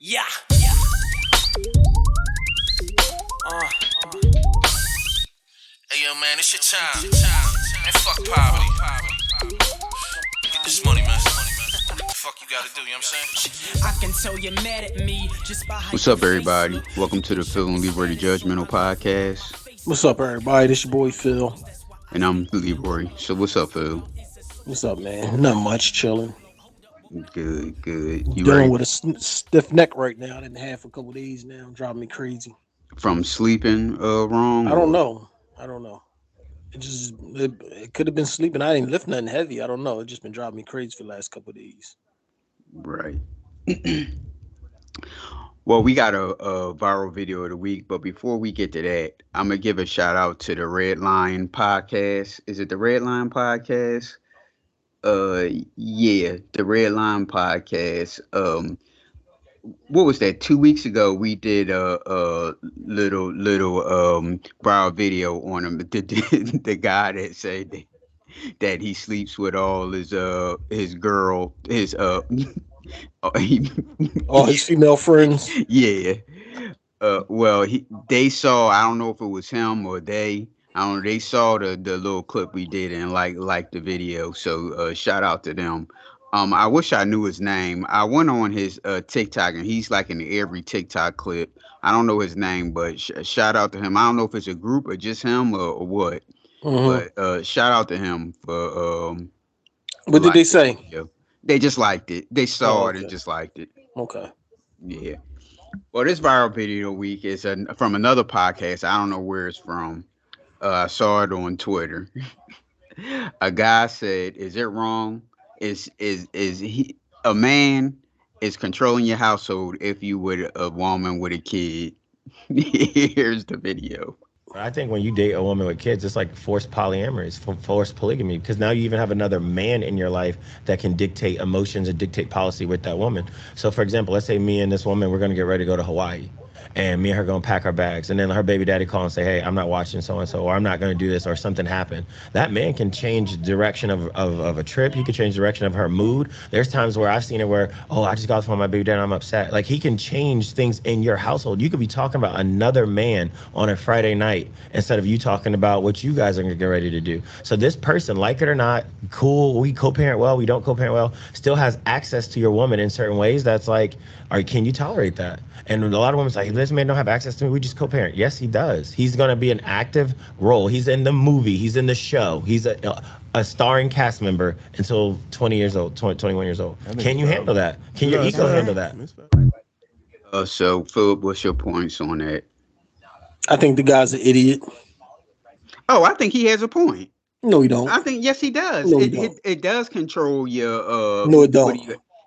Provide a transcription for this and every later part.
Yeah. Hey yo, man, it's your time. Man, fuck poverty. Get this money, man. The fuck you gotta do, you know what I'm saying? I can tell you're mad at me just by how What's your up, face everybody? look. Welcome to the Phil and Leroy the Judgmental Podcast. What's up, everybody? This your boy Phil. And I'm Leroy. So what's up, Phil? What's up, man? Not much, chilling. Good. You Dealing ready? with a stiff neck right now. I didn't have for a couple days now. Driving me crazy. From sleeping wrong? I don't know. It could have been sleeping. I didn't lift nothing heavy. I don't know. It just been driving me crazy for the last couple of days. Right. Well, we got a viral video of the week, but before we get to that, I'm going to give a shout out to the Red Line Podcast. Is it the Red Line Podcast? Yeah, the Red Line Podcast. What was that? 2 weeks ago, we did a little viral video on him. The guy that said that he sleeps with all his girl, his All his female friends. yeah. Well, they saw. I don't know if it was him or they. I don't know. They saw the little clip we did and liked the video. So shout out to them. I wish I knew his name. I went on his TikTok and he's like in every TikTok clip. I don't know his name, but shout out to him. I don't know if it's a group or just him or what. Mm-hmm. But shout out to him for What did they say? video. They just liked it. They saw it and okay. just liked it. Okay. Yeah. Well, this viral video week is from another podcast. I don't know where it's from. I saw it on Twitter. A guy said, "Is it wrong? Is he a man is controlling your household if you with a woman with a kid?" Here's the video. I think when you date a woman with kids, it's like forced polyamory, it's forced polygamy, because now you even have another man in your life that can dictate emotions and dictate policy with that woman. So, for example, let's say me and this woman, we're going to get ready to go to Hawaii. And me and her going to pack our bags. And then her baby daddy call and say, hey, I'm not watching so-and-so, or I'm not going to do this, or something happened. That man can change the direction of a trip. He can change the direction of her mood. There's times where I've seen it where, oh, I just got off the phone with my baby daddy, I'm upset. Like, he can change things in your household. You could be talking about another man on a Friday night instead of you talking about what you guys are going to get ready to do. So this person, like it or not, cool, we co-parent well, we don't co-parent well, still has access to your woman in certain ways. That's like, can you tolerate that? And a lot of women say, this man don't have access to me, we just co-parent. Yes, he does. He's going to be an active role. He's in the movie. He's in the show. He's a starring cast member until 20 years old, 21 years old. Can you handle that? Can your ego handle that? So, Philip, what's your points on that? I think the guy's an idiot. Oh, I think he has a point. No, he don't. I think, yes, he does. No, he it, don't. it does control your... No, it don't.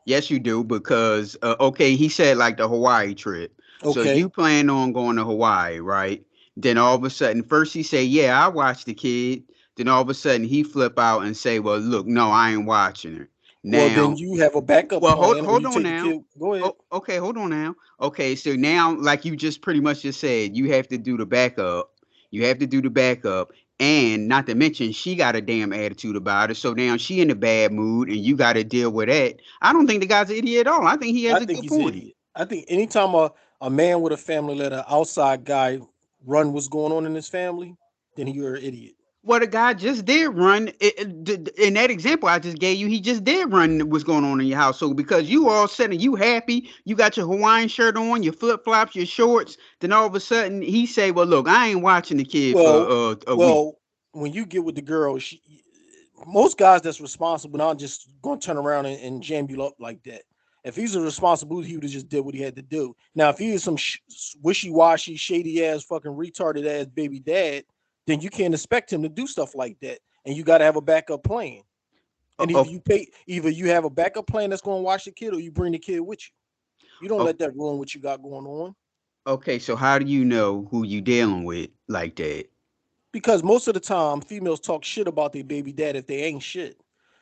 Yes, you do, because, okay, he said like the Hawaii trip. So Okay. you plan on going to Hawaii, right? Then all of a sudden, first he say, yeah, I watched the kid. Then all of a sudden he flip out and say, well, look, no, I ain't watching her. Now, Well, then you have a backup well, plan. hold when on you take the now. kid. Go ahead. Okay, hold on now. Okay, so now, like you just pretty much just said, you have to do the backup. You have to do the backup. And not to mention, she got a damn attitude about it. So now she in a bad mood and you got to deal with that. I don't think the guy's an idiot at all. I think he has a good he's point. an idiot. I think anytime a man with a family let an outside guy run what's going on in his family, then you're an idiot. Well, the guy just did run. In that example I just gave you, he just did run what's going on in your household because you all sudden you happy, you got your Hawaiian shirt on, your flip flops, your shorts. Then all of a sudden he say, "Well, look, I ain't watching the kid for a week." When you get with the girl, most guys that's responsible not just going to turn around and jam you up like that. If he's a responsible, he would have just did what he had to do. Now, if he is some wishy-washy, shady-ass, fucking retarded-ass baby dad, then you can't expect him to do stuff like that. And you got to have a backup plan. And either you have a backup plan that's going to watch the kid or you bring the kid with you. You don't let that ruin what you got going on. Okay, so how do you know who you dealing with like that? Because most of the time, females talk shit about their baby dad if they ain't shit.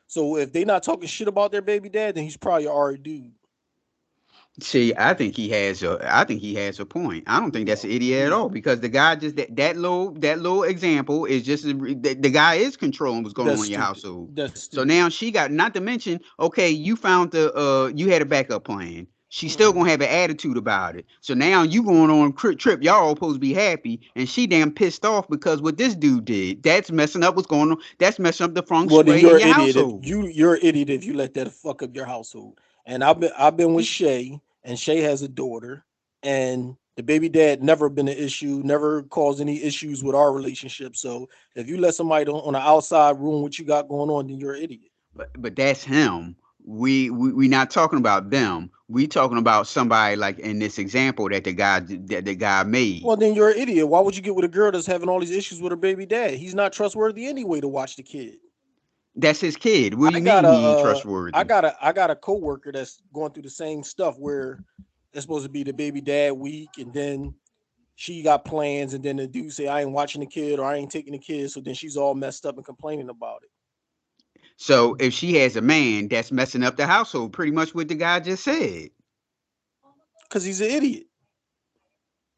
So if they not talking shit about their baby dad, then he's probably an alright dude. See, I think he has a point. I don't think that's an idiot at all because the guy just that little example is just the guy is controlling what's going on in your household. So now she got, not to mention, okay, you found you had a backup plan. She's still gonna have an attitude about it. So now you going on a trip, y'all all supposed to be happy, and she damn pissed off because what this dude did. That's messing up what's going on. That's messing up the feng Well, then shui you're in an your idiot if household. you're an idiot if you let that fuck up your household. And I've been with Shay, and Shay has a daughter, and the baby dad never been an issue, never caused any issues with our relationship. So if you let somebody on the outside ruin what you got going on, then you're an idiot. But that's him. We not talking about them. We talking about somebody like in this example that the guy made. Well, then you're an idiot. Why would you get with a girl that's having all these issues with her baby dad? He's not trustworthy anyway to watch the kid. That's his kid. What do I you got mean a he ain't I trustworthy? got a I got a coworker that's going through the same stuff where it's supposed to be the baby dad week, and then she got plans, and then the dude say I ain't watching the kid or I ain't taking the kid, so then she's all messed up and complaining about it So if she has a man, that's messing up the household. Pretty much what the guy just said. because he's an idiot.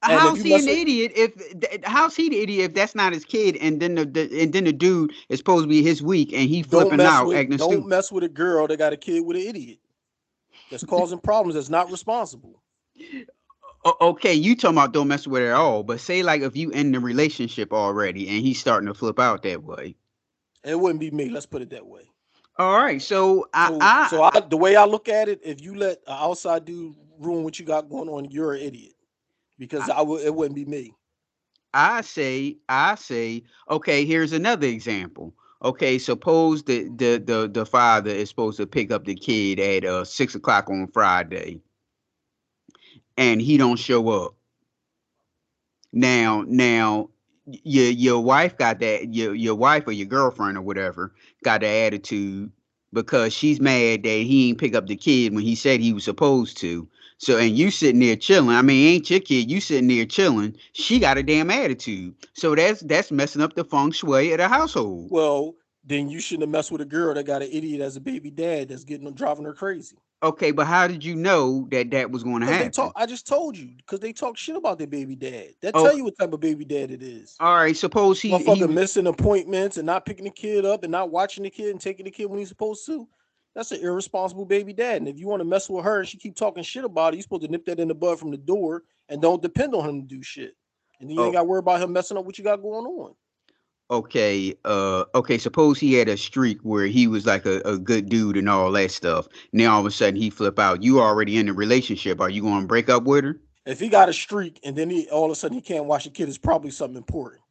And if How's you he mess an with idiot if how's he the idiot if that's not his kid and then and then the dude is supposed to be his week and he flipping out acting don't stupid. mess with a girl that got a kid with an idiot that's causing problems, that's not responsible. Okay, you talking about don't mess with her at all, but say like if you in the relationship already and he's starting to flip out that way. It wouldn't be me. Let's put it that way. All right, so The way I look at it, if you let an outside dude ruin what you got going on, you're an idiot. Because it wouldn't be me. I say, okay, here's another example. Okay, suppose the father is supposed to pick up the kid at 6 o'clock on Friday, and he don't show up. Now, your wife got that your wife or your girlfriend or whatever got the attitude because she's mad that he ain't pick up the kid when he said he was supposed to. So and you sitting there chilling. I mean, ain't your kid. You sitting there chilling. She got a damn attitude. So that's messing up the feng shui of the household. Well, then you shouldn't have messed with a girl that got an idiot as a baby dad that's driving her crazy. Okay, but how did you know that was going to Because they talk, happen? I just told you, because they talk shit about their baby dad. That tell Oh, you what type of baby dad it is. all right. Suppose he Motherfucker missing appointments and not picking the kid up and not watching the kid and taking the kid when he's supposed to. That's an irresponsible baby dad. And if you want to mess with her and she keep talking shit about it, you're supposed to nip that in the bud from the door and don't depend on him to do shit. And then you ain't oh got to worry about him messing up what you got going on. okay, suppose he had a streak where he was like a good dude and all that stuff. Now all of a sudden he flip out. You already in a relationship. Are you going to break up with her? If he got a streak and then he all of a sudden he can't watch the kid, it's probably something important.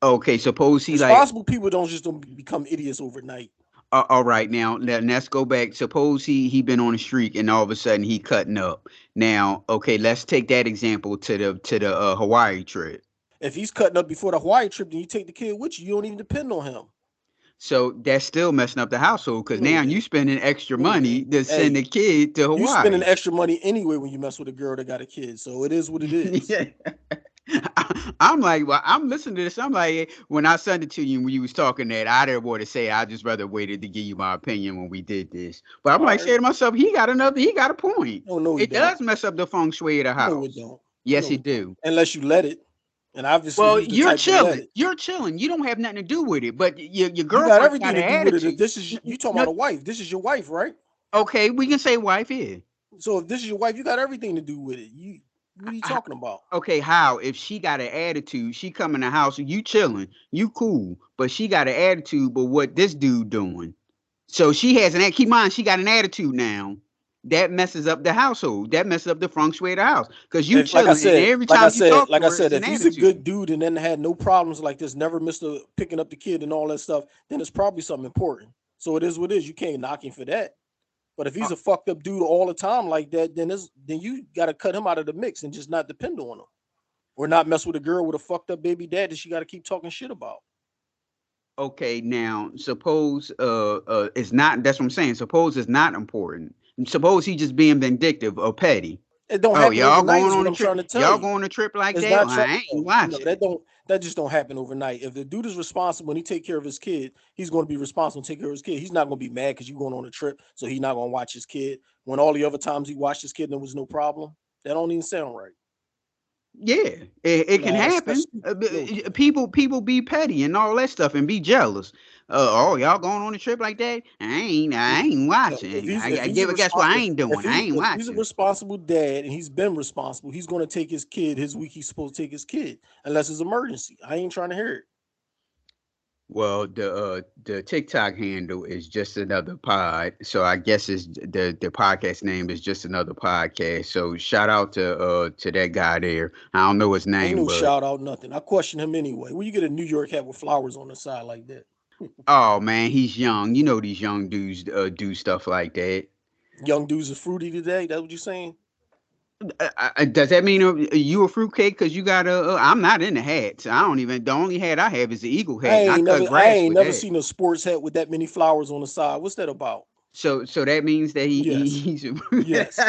Okay, suppose he like Responsible people don't become idiots overnight. all right, now let's go back. Suppose he been on a streak and all of a sudden he cutting up. Now, okay, let's take that example to the Hawaii trip. If he's cutting up before the Hawaii trip, then you take the kid with you. You don't even depend on him. So that's still messing up the household because No, now it you ain't. spending extra No, it money ain't. to send the Hey, kid to you spending Hawaii. extra money anyway when you mess with a girl that got a kid. So it is what it is. Yeah. I'm like, well, I'm listening to this. I'm like, when I sent it to you when you was talking that, I didn't want to say. I just rather waited to give you my opinion when we did this. But I'm All like right. saying to myself, he got a point. No, he It don't. does mess up the feng shui of the No, it house. don't. Yes, No, it it don't. do. Unless you let it. And obviously Well, he's the type to let it. You're chilling. You don't have nothing to do with it. But your You got girlfriend got everything an to do with it. If attitude. this is you talking No, about a wife, this is your wife, right? okay, we can say wife here. So if this is your wife, you got everything to do with it. You what are you talking about? Okay, how if she got an attitude, she come in the house, you chilling, you cool, but she got an attitude. But what this dude doing? So she has an keep in mind she got an attitude now. That messes up the household. That messes up the feng shui of the house because you If chilling, and every time you talk to her, it's an if he's a good attitude. dude and then had no problems like this, never missed picking up the kid and all that stuff, then it's probably something important. So it is what it is. You can't knock him for that. But if Uh, he's a fucked up dude all the time like that, then you got to cut him out of the mix and just not depend on him, or not mess with a girl with a fucked up baby dad that she got to keep talking shit about. okay, now suppose it's not. That's what I'm saying. Suppose it's not important. Suppose he just being vindictive or petty. It don't Oh, happen y'all overnight, going is on what a I'm trip? trying to tell Y'all you. going on a trip like It's that? not Well, trying. I ain't No, watching it. that just don't happen overnight. If the dude is responsible and he take care of his kid, he's going to be responsible and take care of his kid. He's not going to be mad because you going on a trip, so he's not going to watch his kid. When all the other times he watched his kid, there was no problem. That don't even sound right. Yeah, it can Nah, that's happen. no. People be petty and all that stuff and be jealous. Oh, y'all going on a trip like that? I ain't No, watching. if I he's a guess what I responsible ain't doing. I ain't if he's a watching. responsible dad and he's been responsible, he's going to take his kid his week. He's supposed to take his kid unless it's emergency. I ain't trying to hear it. Well, the TikTok handle is just another pod, so I guess it's the podcast name is just another podcast. So shout out to that guy there. I don't know his Ain't name, no but shout out, nothing. I question him anyway. Where you get a New York hat with flowers on the side like that? oh man, he's young. You know these young dudes do stuff like that. Young dudes are fruity today. That's what you're saying? Does that mean you a fruitcake? Cause you got a. I'm not into hats. I don't even. The only hat I have is the eagle hat, and I cut I grass ain't with never that. seen a sports hat with that many flowers on the side. What's that about? So that means that Yes. he's. Yes.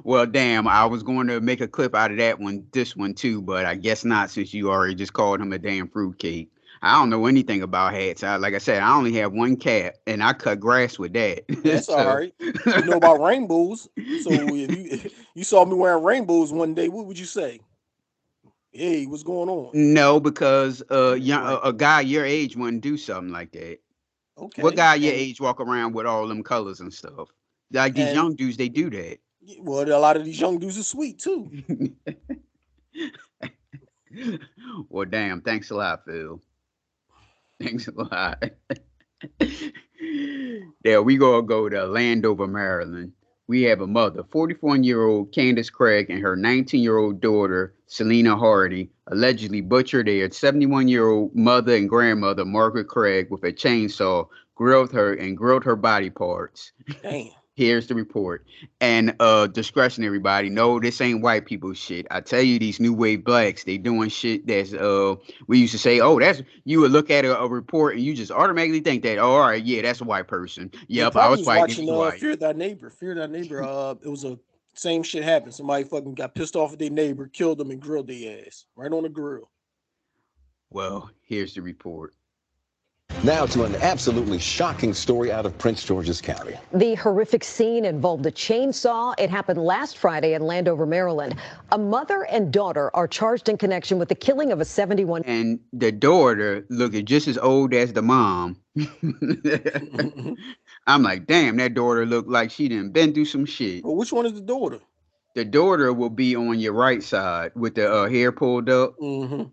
Well, damn, I was going to make a clip out of this one too, but I guess not since you already just called him a damn fruitcake. I don't know anything about hats. Like I said, I only have one cap, and I cut grass with that. That's all So, right. You know about rainbows. So if you saw me wearing rainbows one day, what would you say? Hey, what's going on? no, because Right. a guy your age wouldn't do something like that. What Okay. guy your age walk around with all them colors and stuff? Like these And young dudes, they do that. well, a lot of these young dudes are sweet too. Well, damn, thanks a lot, Phil. Thanks a lot. There we go to Landover, Maryland. We have a mother, 44-year-old Candace Craig, and her 19-year-old daughter, Selena Hardy, allegedly butchered their 71-year-old mother and grandmother, Margaret Craig, with a chainsaw, grilled her body parts. Damn. Here's the report. And discretion, everybody. No, this ain't white people shit. I tell you, these new wave blacks, they doing shit that's we used to say, oh, that's you would look at a report and you just automatically think that, oh, all right, yeah, that's a white person. They Yep, I probably was was white, they watching was white. Fear Thy Neighbor. Fear Thy Neighbor. It was a same shit happened. Somebody fucking got pissed off at their neighbor, killed them, and grilled their ass right on the grill. Well, here's the report. Now to an absolutely shocking story out of Prince George's County. The horrific scene involved a chainsaw. It happened last Friday in Landover, Maryland. A mother and daughter are charged in connection with the killing of a 71. And the daughter looked just as old as the mom. I'm like, damn, that daughter looked like she done been through some shit. Well, which one is the daughter? The daughter will be on your right side with the hair pulled up. Mm-hmm.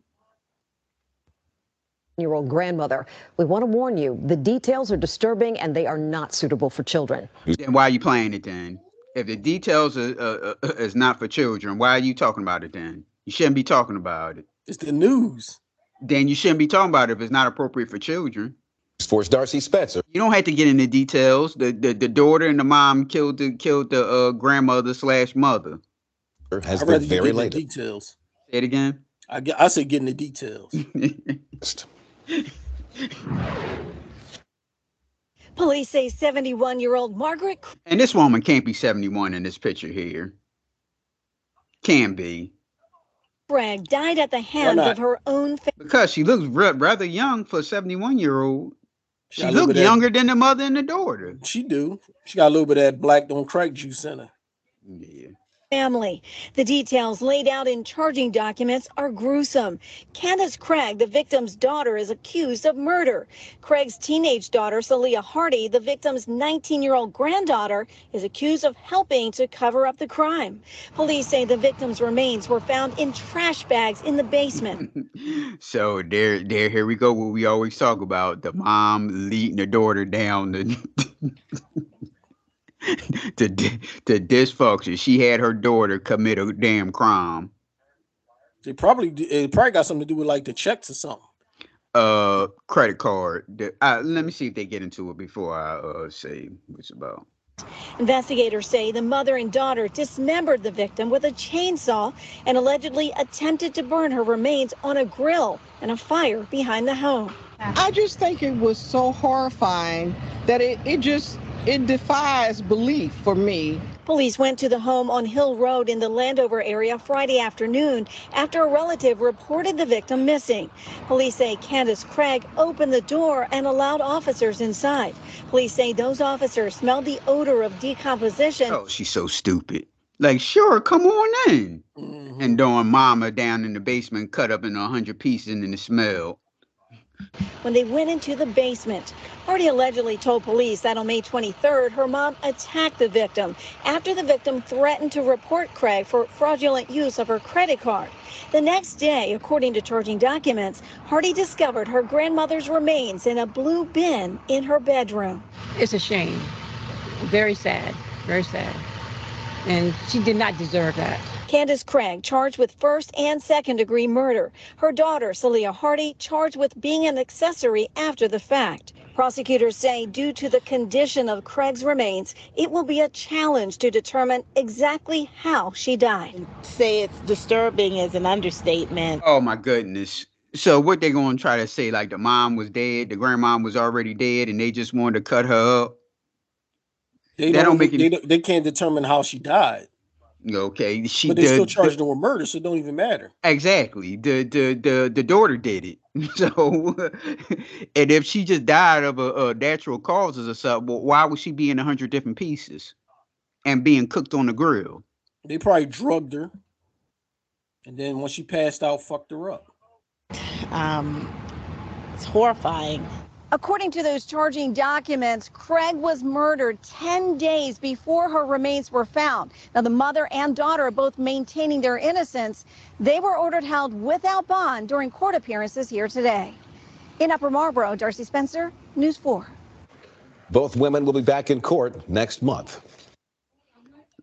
Year-old grandmother. We want to warn you, the details are disturbing and they are not suitable for children. Then why are you playing it then? If the details is not for children, why are you talking about it then? You shouldn't be talking about it. It's the news. Then you shouldn't be talking about it if it's not appropriate for children. Force Darcy Spetzer. You don't have to get into details. The daughter and the mom killed the grandmother / mother. Has I'd the rather you very get in the latest. details. Say it again. I say get in the details. Police say 71-year-old Margaret And this woman can't be 71 in this picture here. Can be. Craig died at the hands not? of her own family. Because she looks rather young for a 71-year-old. She Got a little looked bit of younger than the mother and the daughter. She do. She got a little bit of that black don't crack juice in her. Yeah. The details laid out in charging documents are gruesome. Candace Craig, the victim's daughter, is accused of murder. Craig's teenage daughter, Celia Hardy, the victim's 19-year-old granddaughter, is accused of helping to cover up the crime. Police say the victim's remains were found in trash bags in the basement. So here we go. What we always talk about: the mom leading the daughter down the to dysfunction. She had her daughter commit a damn crime. It probably got something to do with like the checks or something. Credit card. Let me see if they get into it before I say what it's about. Investigators say the mother and daughter dismembered the victim with a chainsaw and allegedly attempted to burn her remains on a grill in a fire behind the home. I just think it was so horrifying that it defies belief for me. Police went to the home on Hill Road in the Landover area Friday afternoon after a relative reported the victim missing. Police say Candace Craig opened the door and allowed officers inside. Police say those officers smelled the odor of decomposition. Oh, she's so stupid. Like, sure, come on in. Mhm. And throwing mama down in the basement, cut up in 100 pieces, and then the smell. When they went into the basement, Hardy allegedly told police that on May 23rd, her mom attacked the victim after the victim threatened to report Craig for fraudulent use of her credit card. The next day, according to charging documents, Hardy discovered her grandmother's remains in a blue bin in her bedroom. It's a shame. Very sad. Very sad. And she did not deserve that. Candace Craig charged with first and second degree murder. Her daughter, Celia Hardy, charged with being an accessory after the fact. Prosecutors say due to the condition of Craig's remains, it will be a challenge to determine exactly how she died. Say it's disturbing is an understatement. Oh my goodness. So what they gonna try to say? Like the mom was dead, the grandmom was already dead, and they just wanted to cut her up? They That don't. don't make any. They can't determine how she died, Okay, she but they still did. charged her with murder, so it don't even matter. Exactly. The daughter did it. So, and if she just died of a natural causes or something, well, why would she be in 100 different pieces and being cooked on the grill? They probably drugged her, and then when she passed out, fucked her up. It's horrifying. According to those charging documents, Craig was murdered 10 days before her remains were found. Now, the mother and daughter are both maintaining their innocence. They were ordered held without bond during court appearances here today. In Upper Marlboro, Darcy Spencer, News 4. Both women will be back in court next month.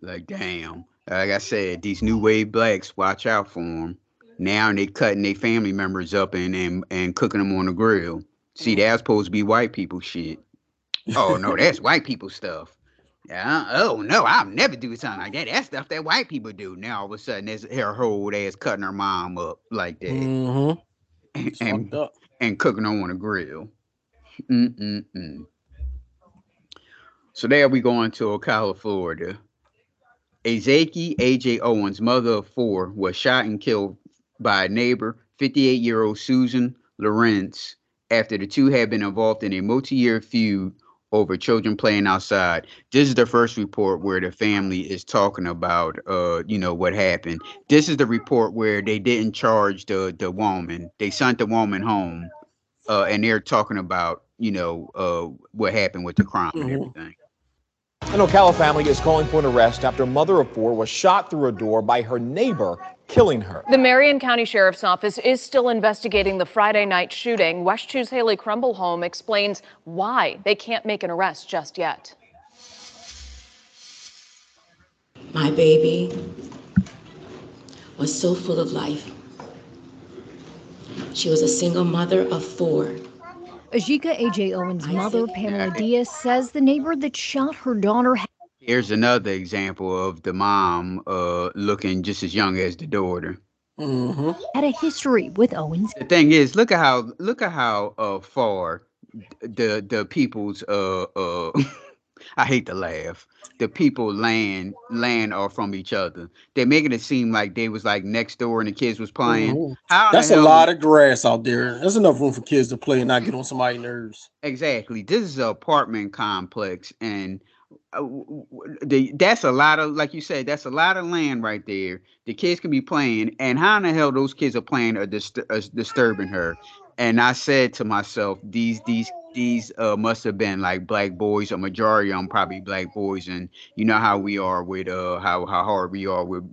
Like, damn. Like I said, these new wave blacks, watch out for them. Now they cutting their family members up and cooking them on the grill. See, that's supposed to be white people shit. Oh, no, that's white people stuff. Yeah, oh, no, I'll never do something like that. That's stuff that white people do. Now, all of a sudden, there's her whole ass cutting her mom up like that. Mm-hmm. And cooking her on a grill. So there we go into Ocala, Florida. Ezeki A.J. Owens, mother of 4, was shot and killed by a neighbor, 58-year-old Susan Lawrence, after the two had been involved in a multi-year feud over children playing outside. This is the first report where the family is talking about, what happened. This is the report where they didn't charge the woman. They sent the woman home, and they're talking about, what happened with the crime and everything. An Ocala family is calling for an arrest after a mother of 4 was shot through a door by her neighbor, killing her. The Marion County Sheriff's Office is still investigating the Friday night shooting. West 2's Haley Crumblehome explains why they can't make an arrest just yet. My baby was so full of life. She was a single mother of 4. Ajika A.J. Owens' mother, Pamela Diaz, says the neighbor that shot her daughter. Here's another example of the mom looking just as young as the daughter. Had a history with Owens. The thing is, look at how far the people's I hate to laugh. The people land are from each other. They're making it seem like they was like next door and the kids was playing. That's a lot of grass out there. There's enough room for kids to play and not get on somebody's nerves. Exactly. This is an apartment complex, and that's a lot of, like you said, that's a lot of land right there. The kids can be playing, and how in the hell those kids are playing are disturbing her. And I said to myself, these must have been like black boys. A majority of them probably black boys, and you know how we are with how hard we are with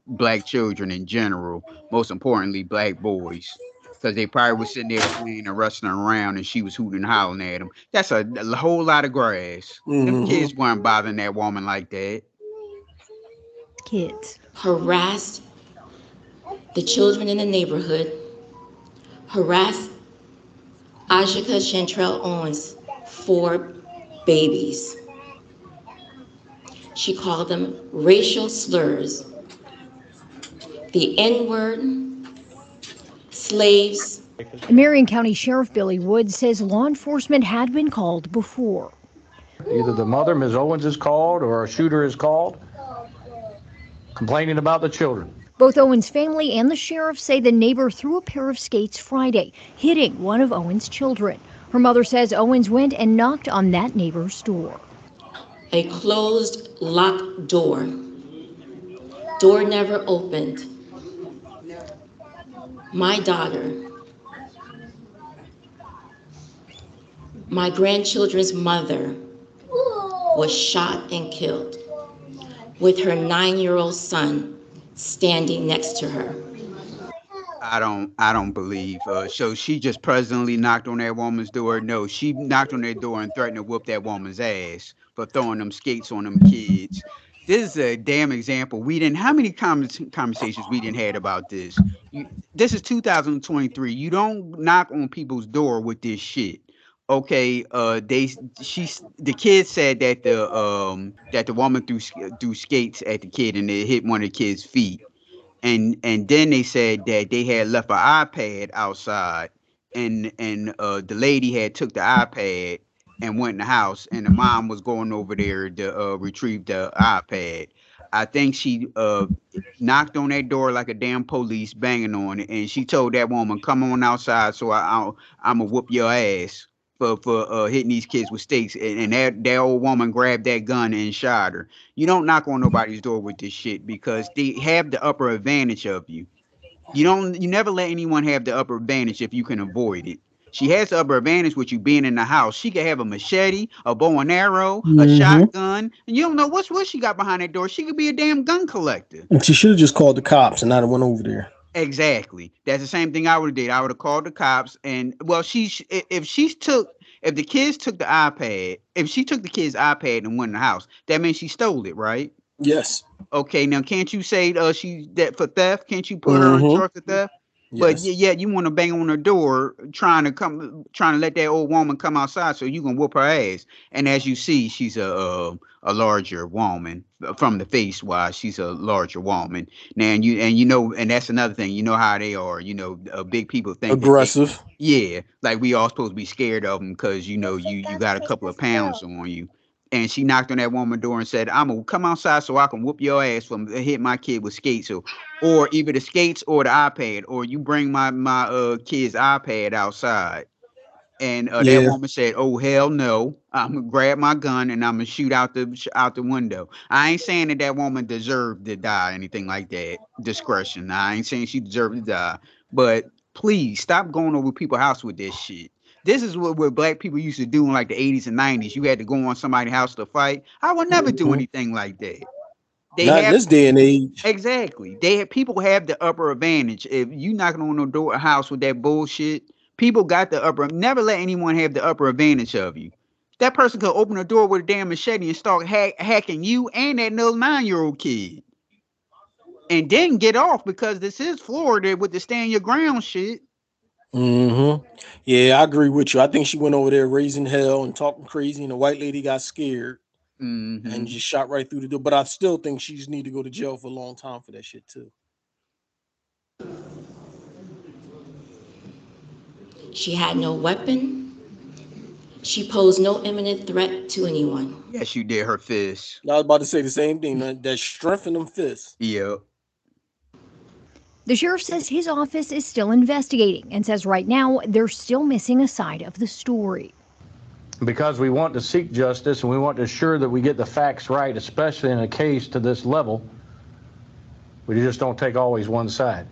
black children in general. Most importantly, black boys, because they probably was sitting there playing and wrestling around, and she was hooting and hollering at them. That's a whole lot of grass. Them kids weren't bothering that woman like that. Kids harassed the children in the neighborhood. Harassed Ajika Chantrell Owens' 4 babies. She called them racial slurs, the N-word, slaves. Marion County Sheriff Billy Wood says law enforcement had been called before. Either the mother, Ms. Owens, is called or a shooter is called, complaining about the children. Both Owens' family and the sheriff say the neighbor threw a pair of skates Friday, hitting one of Owens' children. Her mother says Owens went and knocked on that neighbor's door. A closed, locked door Door never opened. My daughter, my grandchildren's mother, was shot and killed with her 9-year-old son standing next to her. I don't believe. So she just presently knocked on that woman's door. No, she knocked on that door and threatened to whoop that woman's ass for throwing them skates on them kids. This is a damn example. We didn't. How many conversations we didn't had about this? This is 2023. You don't knock on people's door with this shit. Okay. The kid said that the woman threw skates at the kid and it hit one of the kid's feet. And then they said that they had left an iPad outside, and the lady had took the iPad and went in the house, and the mom was going over there to retrieve the iPad. I think she knocked on that door like a damn police, banging on it, and she told that woman, "Come on outside, so I'm gonna whoop your ass for hitting these kids with stakes." And that old woman grabbed that gun and shot her. You don't knock on nobody's door with this shit because they have the upper advantage of you. You never let anyone have the upper advantage if you can avoid it. She has the upper advantage with you being in the house. She could have a machete, a bow and arrow, a shotgun, and you don't know what she got behind that door. She could be a damn gun collector. And she should have just called the cops and not have went over there. Exactly. That's the same thing I would have did. I would have called the cops, and well, if the kids took the iPad, if she took the kid's iPad and went in the house, that means she stole it, right? Yes. Okay, now can't you say she that for theft? Can't you put her on charge for theft? But Yes. yeah, you want to bang on her door, trying to let that old woman come outside so you can whoop her ass. And as you see, she's a larger woman from the face wise. She's a larger woman now, and that's another thing. You know how they are. Big people think Aggressive. yeah, like we all supposed to be scared of them because you got a couple of pounds on you. And she knocked on that woman's door and said, "I'm gonna come outside so I can whoop your ass from hit my kid with skates, or either the skates or the iPad, or you bring my kid's iPad outside." And that Yeah. woman said, "Oh hell no! I'm gonna grab my gun and I'm gonna shoot out the window." I ain't saying that woman deserved to die, anything like that. Discretion. I ain't saying she deserved to die, but please stop going over people's house with this shit. This is what black people used to do in like the 80s and 90s. You had to go on somebody's house to fight. I would never do anything like that. They Not in have this day and age. exactly. People have the upper advantage. If you knocking on the door house with that bullshit, people got the upper. Never let anyone have the upper advantage of you. That person could open the door with a damn machete and start hacking you and that little 9-year-old kid, and then get off because this is Florida with the stand your ground shit. Yeah, I agree with you. I think she went over there raising hell and talking crazy, and the white lady got scared and just shot right through the door. But I still think she just need to go to jail for a long time for that shit too. She had no weapon. She posed no imminent threat to anyone. Yes, you did. Her fist. I was about to say the same thing. That strength in them fists. Yeah. The sheriff says his office is still investigating and says right now they're still missing a side of the story. Because we want to seek justice and we want to ensure that we get the facts right, especially in a case to this level, we just don't take always one side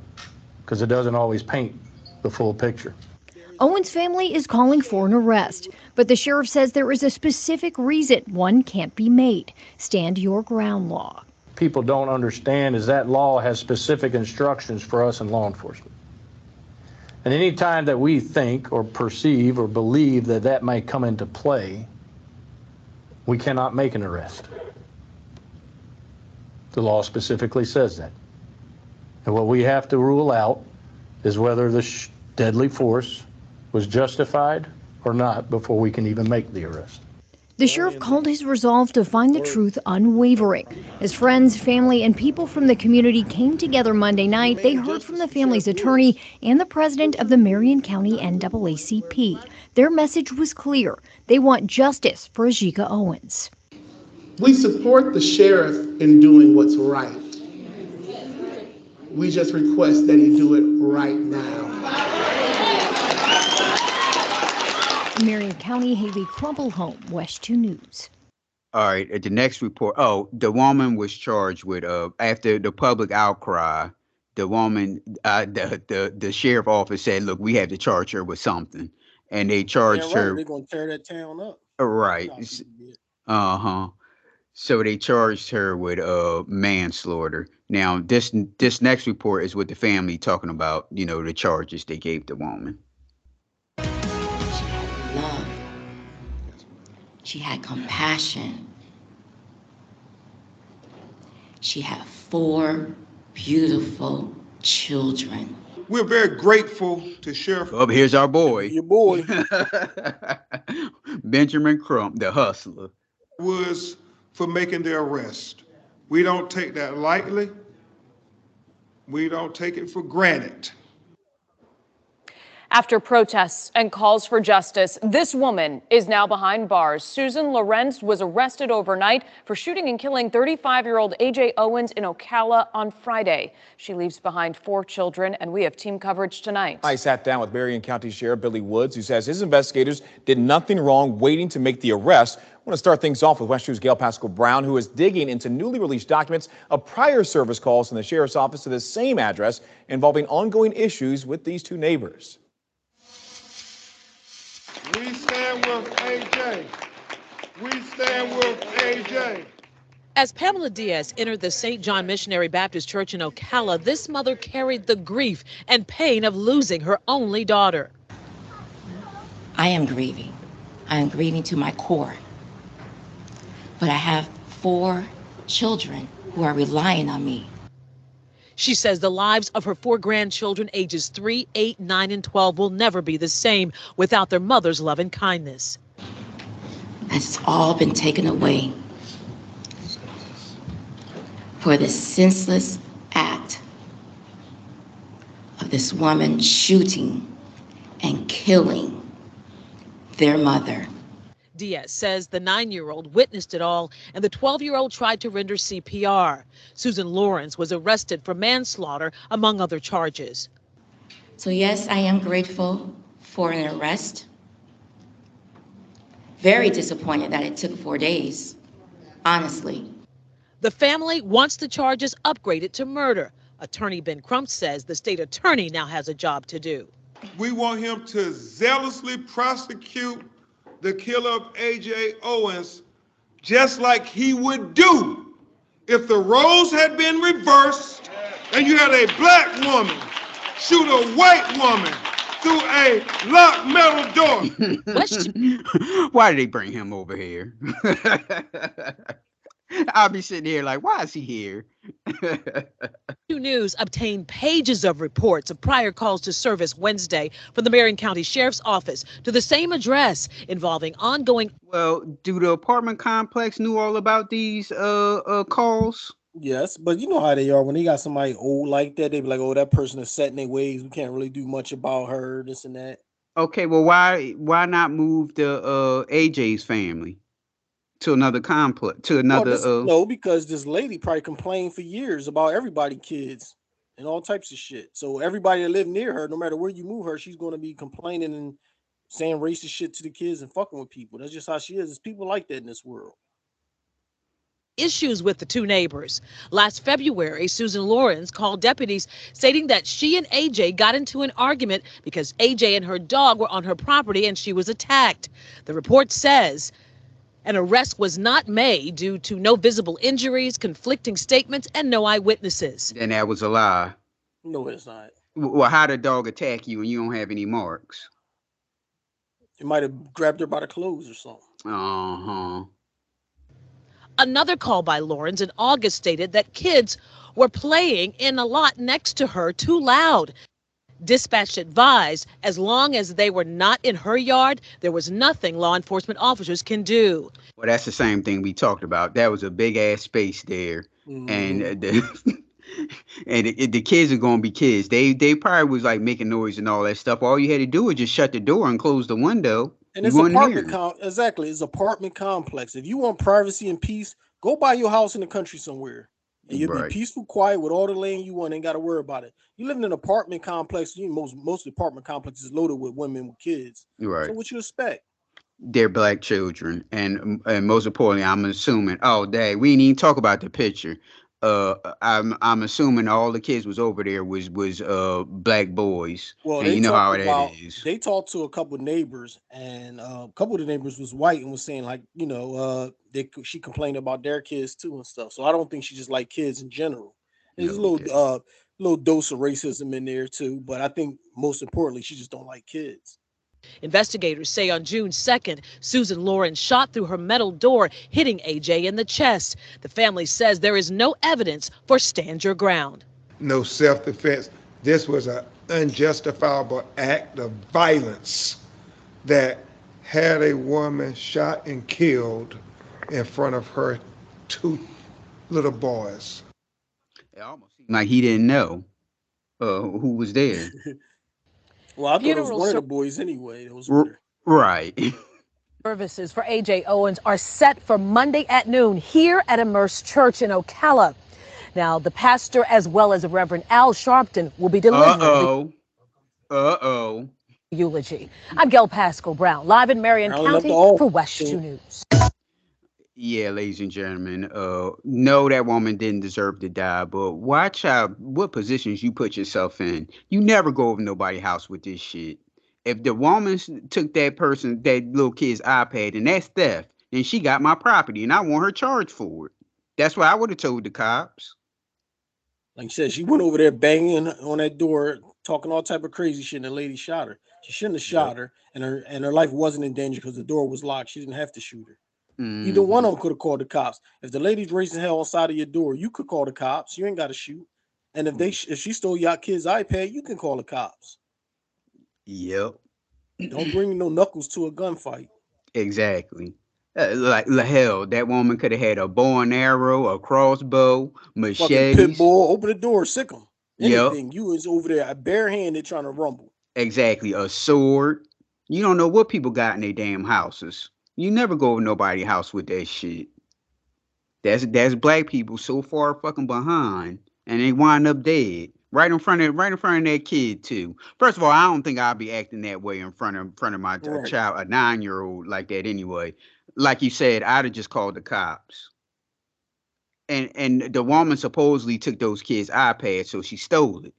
because it doesn't always paint the full picture. Owen's family is calling for an arrest, but the sheriff says there is a specific reason one can't be made. Stand your ground law. People don't understand is that law has specific instructions for us in law enforcement. And any time that we think or perceive or believe that that may come into play, we cannot make an arrest. The law specifically says that. And what we have to rule out is whether the deadly force was justified or not before we can even make the arrest. The sheriff called his resolve to find the truth unwavering. His friends, family, and people from the community came together Monday night. They heard from the family's attorney and the president of the Marion County NAACP. Their message was clear. They want justice for Ajika Owens. We support the sheriff in doing what's right. We just request that he do it right now. Marion County, Haley Crumpelhome, West 2 News. All right, at the next report, oh, the woman was charged with after the public outcry, the woman, the sheriff office said, look, we have to charge her with something, and they Yeah, charged right. her. They're gonna tear that town up. Right. Nah, she did. Uh-huh. So they charged her with manslaughter. Now this next report is with the family talking about, the charges they gave the woman. She had love. She had compassion. She had 4 beautiful children. We're very grateful to Sheriff. Oh, here's our boy. Your boy. Benjamin Crump, the hustler. Was for making the arrest. We don't take that lightly. We don't take it for granted. After protests and calls for justice, this woman is now behind bars. Susan Lorenz was arrested overnight for shooting and killing 35-year-old A.J. Owens in Ocala on Friday. She leaves behind 4 children, and we have team coverage tonight. I sat down with Marion County Sheriff Billy Woods, who says his investigators did nothing wrong waiting to make the arrest. I want to start things off with West 2's Gail Pascal Brown, who is digging into newly released documents of prior service calls from the sheriff's office to the same address involving ongoing issues with these 2 neighbors. We stand with AJ. We stand with AJ. As Pamela Diaz entered the St. John Missionary Baptist Church in Ocala, this mother carried the grief and pain of losing her only daughter. I am grieving. I am grieving to my core. But I have 4 children who are relying on me. She says the lives of her 4 grandchildren, ages 3, 8, 9, and 12, will never be the same without their mother's love and kindness. It's all been taken away for the senseless act of this woman shooting and killing their mother. Diaz says the 9-year-old witnessed it all, and the 12-year-old tried to render CPR. Susan Lawrence was arrested for manslaughter, among other charges. So yes, I am grateful for an arrest. Very disappointed that it took 4 days, honestly. The family wants the charges upgraded to murder. Attorney Ben Crump says the state attorney now has a job to do. We want him to zealously prosecute the killer of A.J. Owens, just like he would do if the roles had been reversed and you had a black woman shoot a white woman through a locked metal door. Why did they bring him over here? I'll be sitting here like, why is he here? 2 News obtained pages of reports of prior calls to service Wednesday from the Marion County Sheriff's Office to the same address involving ongoing. Well, do the apartment complex knew all about these calls? Yes, but you know how they are when they got somebody old like that. They be like, "Oh, that person is set in their ways. We can't really do much about her. This and that." Okay, well, why not move the AJ's family to another complex, to another? No, because this lady probably complained for years about everybody, kids, and all types of shit. So everybody that live near her, no matter where you move her, she's going to be complaining and saying racist shit to the kids and fucking with people. That's just how she is. There's people like that in this world. Issues with the 2 neighbors. Last February, Susan Lawrence called deputies stating that she and AJ got into an argument because AJ and her dog were on her property and she was attacked. The report says an arrest was not made due to no visible injuries, conflicting statements, and no eyewitnesses. And that was a lie. No, it's not. Well, how did the dog attack you and you don't have any marks? It might have grabbed her by the clothes or something. Uh-huh. Another call by Lawrence in August stated that kids were playing in a lot next to her too loud. Dispatch advised as long as they were not in her yard, there was nothing law enforcement officers can do. Well, that's the same thing we talked about. That was a big ass space there. And the kids are going to be kids. They probably was like making noise and all that stuff. All you had to do was just shut the door and close the window. And it's exactly. It's apartment complex. If you want privacy and peace, go buy your house in the country somewhere. And you'll be peaceful, quiet with all the land you want. Ain't got to worry about it. You live in an apartment complex. Most apartment complexes is loaded with women with kids. Right. So what you expect? their black children, and most importantly, I'm assuming. Oh, dang, we didn't even talk about the picture. I'm assuming all the kids was over there was black boys, Well, and they you know talked how that about is. they talked to a couple of neighbors, and a couple of the neighbors was white and was saying like, she complained about their kids too and stuff. So I don't think she just like kids in general. There's a little dose of racism in there too, but I think most importantly, she just don't like kids. Investigators say on June 2nd, Susan Lawrence shot through her metal door, hitting AJ in the chest. The family says there is no evidence for stand your ground. No self-defense. This was an unjustifiable act of violence that had a woman shot and killed in front of her two little boys. It almost seemed like he didn't know who was there. Well, I thought it was one of the boys anyway. It was with her. Right. Services for AJ Owens are set for Monday at noon here at Immerse Church in Ocala. Now, the pastor as well as Reverend Al Sharpton will be delivering the eulogy. I'm Gail Pascal Brown, live in Marion County for West 2 News. Yeah, ladies and gentlemen, no, that woman didn't deserve to die, but watch out what positions you put yourself in. You never go over nobody's house with this shit. If the woman took that little kid's iPad, and that's theft, then she got my property, and I want her charged for it. That's what I would have told the cops. Like you said, she went over there banging on that door, talking all type of crazy shit, and the lady shot her. She shouldn't have shot her, and her life wasn't in danger because the door was locked. She didn't have to shoot her. Either one of them could have called the cops. If the lady's raising hell on side of your door, you could call the cops. You ain't got to shoot. And if she stole your kid's iPad, you can call the cops. Yep. Don't bring no knuckles to a gunfight. Exactly. Like hell, that woman could have had a bow and arrow, a crossbow, machete. Fucking pit bull, open the door, sick him. Anything. Yep. You was over there barehanded trying to rumble. Exactly. A sword. You don't know what people got in their damn houses. You never go over nobody's house with that shit. That's black people so far fucking behind, and they wind up dead right in front of that kid too. First of all, I don't think I'll be acting that way in front of my child, a 9-year-old, like that anyway. Like you said, I'd have just called the cops. And the woman supposedly took those kids' iPads, so she stole it.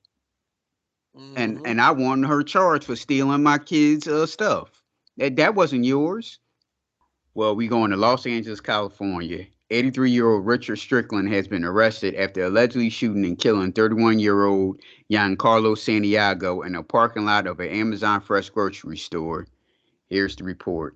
And I wanted her charged for stealing my kids' stuff. That wasn't yours. Well, we going to Los Angeles, California. 83-year-old Richard Strickland has been arrested after allegedly shooting and killing 31-year-old Giancarlo Santiago in a parking lot of an Amazon Fresh grocery store. Here's the report.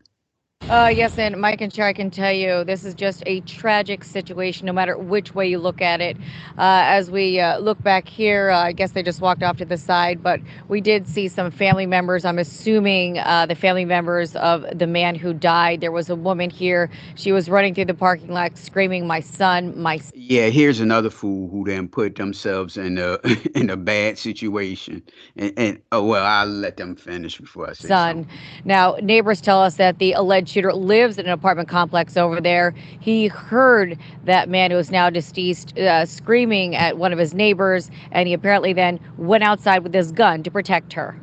Yes, and Mike and Chair, I can tell you this is just a tragic situation, no matter which way you look at it. As we look back here, I guess they just walked off to the side, but we did see some family members. I'm assuming the family members of the man who died. There was a woman here. She was running through the parking lot screaming, "My son, my son." Yeah, here's another fool who then put themselves in a in a bad situation. And well, I'll let them finish before I say son. something. Now, neighbors tell us that the alleged shooter lives in an apartment complex over there. He heard that man who is now deceased screaming at one of his neighbors, and he apparently then went outside with his gun to protect her.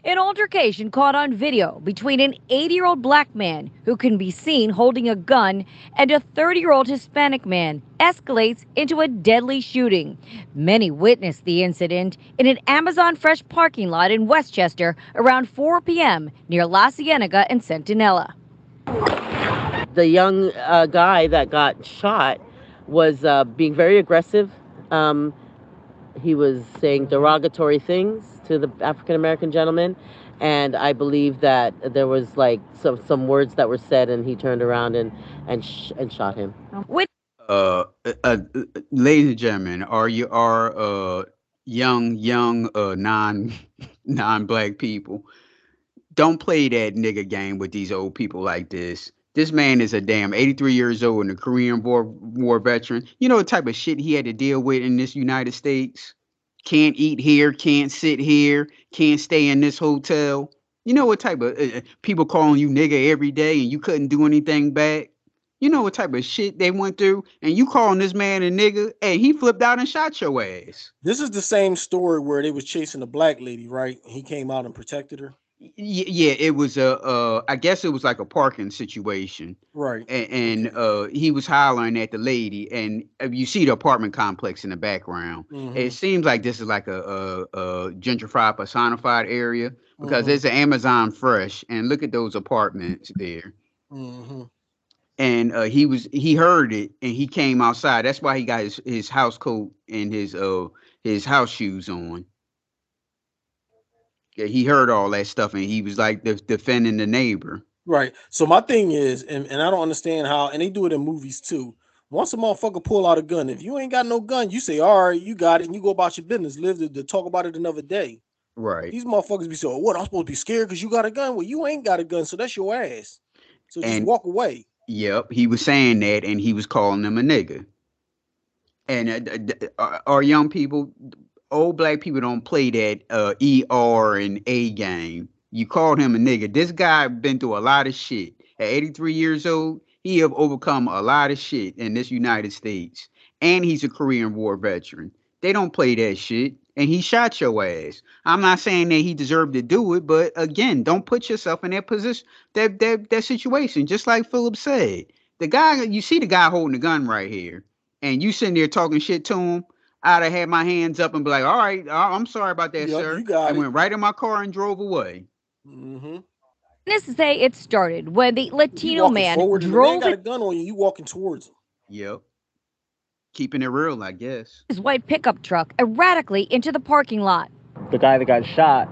An altercation caught on video between an 80-year-old black man who can be seen holding a gun and a 30-year-old Hispanic man escalates into a deadly shooting. Many witnessed the incident in an Amazon Fresh parking lot in Westchester around 4 p.m. near La Cienega and Centinela. The young guy that got shot was being very aggressive. He was saying derogatory things to the African-American gentleman, and I believe that there was like some words that were said, and he turned around and shot him. Ladies and gentlemen, are young non-black people, don't play that nigga game with these old people like this. This man is a damn 83 years old and a Korean War veteran. You know the type of shit he had to deal with in this United States? Can't eat here, can't sit here, can't stay in this hotel. You know what type of people calling you nigga every day and you couldn't do anything back? You know what type of shit they went through? And you calling this man a nigga? Hey, he flipped out and shot your ass. This is the same story where they was chasing a black lady, right? He came out and protected her. Yeah, it was I guess it was like a parking situation. Right. And he was hollering at the lady, and you see the apartment complex in the background. It Mhm. seems like this is like a gentrified, personified area because Mhm. there's an Amazon Fresh, and look at those apartments there. Mhm. And he heard it, and he came outside. That's why he got his house coat and his house shoes on. Yeah, he heard all that stuff, and he was like defending the neighbor. Right. So my thing is, and I don't understand how, and they do it in movies too. Once a motherfucker pull out a gun, if you ain't got no gun, you say, all right, you got it, and you go about your business. Live to talk about it another day. Right. These motherfuckers be saying, what, I'm supposed to be scared because you got a gun? Well, you ain't got a gun, so that's your ass. So just And walk away. yep, he was saying that, and he was calling them a nigga. And our young people, old black people don't play that ER and A game. You called him a nigga. This guy been through a lot of shit. At 83 years old, he have overcome a lot of shit in this United States. And he's a Korean War veteran. They don't play that shit. And he shot your ass. I'm not saying that he deserved to do it, but again, don't put yourself in that position, that situation. Just like Philip said, the guy, you see the guy holding the gun right here, and you sitting there talking shit to him. I'd have had my hands up and be like, all right, I'm sorry about that, Yep, sir. you got And it. went right in my car and drove away. Mm-hmm. Witnesses say it started when the You Latino walking man forward, and the man drove got a gun on you. You walking towards him. Yep. Keeping it real, I guess. his white pickup truck erratically into the parking lot. The guy that got shot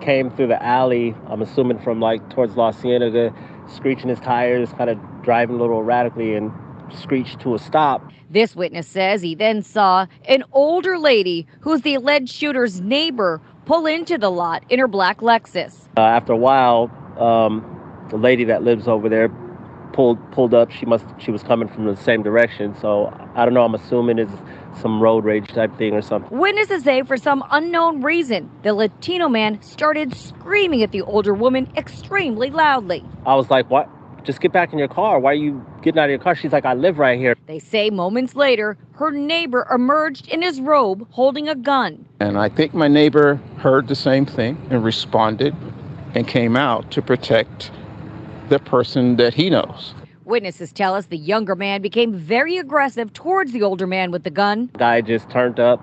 came through the alley, I'm assuming from like towards La Cienega, screeching his tires, kind of driving a little erratically, and screeched to a stop. This witness says he then saw an older lady who's the alleged shooter's neighbor pull into the lot in her black Lexus. After a while, the lady that lives over there pulled up. She was coming from the same direction. So I don't know. I'm assuming it's some road rage type thing or something. Witnesses say for some unknown reason, the Latino man started screaming at the older woman extremely loudly. I was like, "What? Just get back in your car. Why are you getting out of your car?" She's like, "I live right here." They say moments later, her neighbor emerged in his robe holding a gun. And I think my neighbor heard the same thing and responded and came out to protect the person that he knows. Witnesses tell us the younger man became very aggressive towards the older man with the gun. Guy just turned up,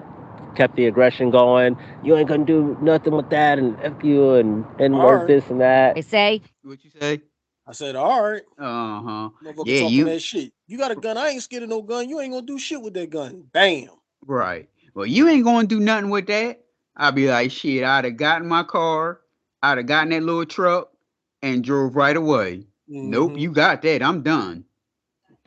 kept the aggression going. "You ain't gonna do nothing with that, and F you, and N-word right. this and that." They say. What you say? I said, all right. Uh-huh. Motherfucker Yeah, talking you that shit. You got a gun. I ain't scared of no gun. You ain't gonna do shit with that gun. Bam. right. Well, you ain't gonna do nothing with that. I'd be like, shit, I'd have gotten my car, I'd have gotten that little truck and drove right away. Nope, you got that. I'm done.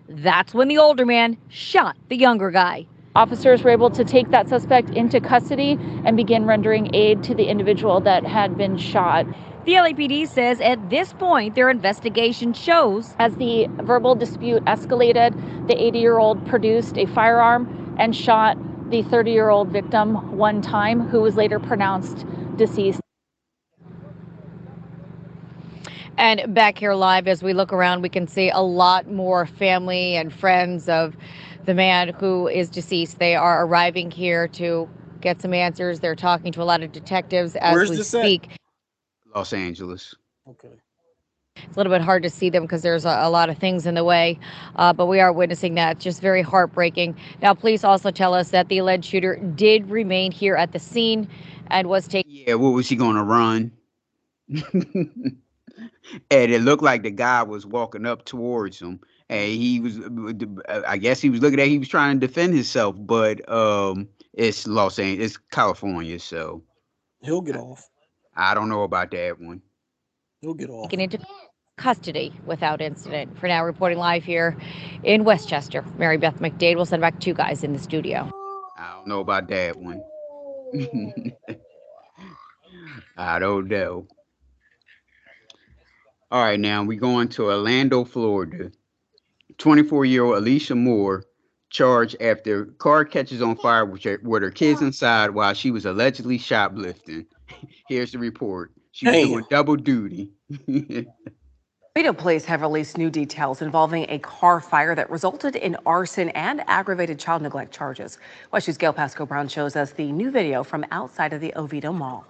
That's when the older man shot the younger guy. Officers were able to take that suspect into custody and begin rendering aid to the individual that had been shot. The LAPD says at this point, their investigation shows as the verbal dispute escalated, the 80-year-old produced a firearm and shot the 30-year-old victim one time, who was later pronounced deceased. And back here live, as we look around, we can see a lot more family and friends of the man who is deceased. They are arriving here to get some answers. They're talking to a lot of detectives as Where's we this speak. Los Angeles. Okay. It's a little bit hard to see them because there's a lot of things in the way, but we are witnessing that. It's just very heartbreaking. Now, police also tell us that the alleged shooter did remain here at the scene and was taken. Yeah, what was he gonna run? And it looked like the guy was walking up towards him, and he was, I guess he was looking at, he was trying to defend himself, but it's Los Angeles, it's California, so He'll get off. I don't know about that one. He'll get off. Taken into custody without incident. For now, reporting live here in Westchester, Mary Beth McDade will send back two guys in the studio. I don't know about that one. I don't know. All right, now we're going to Orlando, Florida. 24-year-old Alicia Moore charged after car catches on fire with her kids inside while she was allegedly shoplifting. Here's the report. She was doing double duty. Toledo police have released new details involving a car fire that resulted in arson and aggravated child neglect charges. WESH's Gail Pasco-Brown shows us the new video from outside of the Oviedo Mall.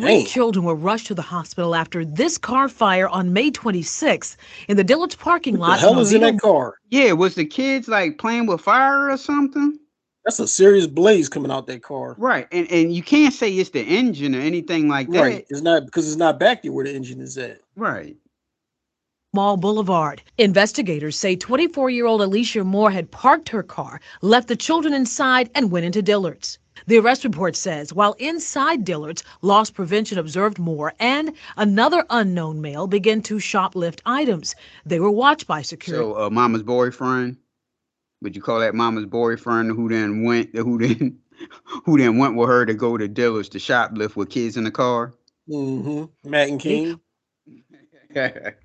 3 children were rushed to the hospital after this car fire on May 26th in the Dillard's parking lot. What the hell is in that car? Yeah, was the kids like playing with fire or something? That's a serious blaze coming out that car. Right, and you can't say it's the engine or anything like that. Right, it's not, because it's not back there where the engine is at. Right. Mall Boulevard. Investigators say 24-year-old Alicia Moore had parked her car, left the children inside, and went into Dillard's. The arrest report says while inside Dillard's, loss prevention observed Moore and another unknown male begin to shoplift items. They were watched by security. So, mama's boyfriend, would you call that mama's boyfriend who then went with her to go to Dillard's to shoplift with kids in the car? Matt and King.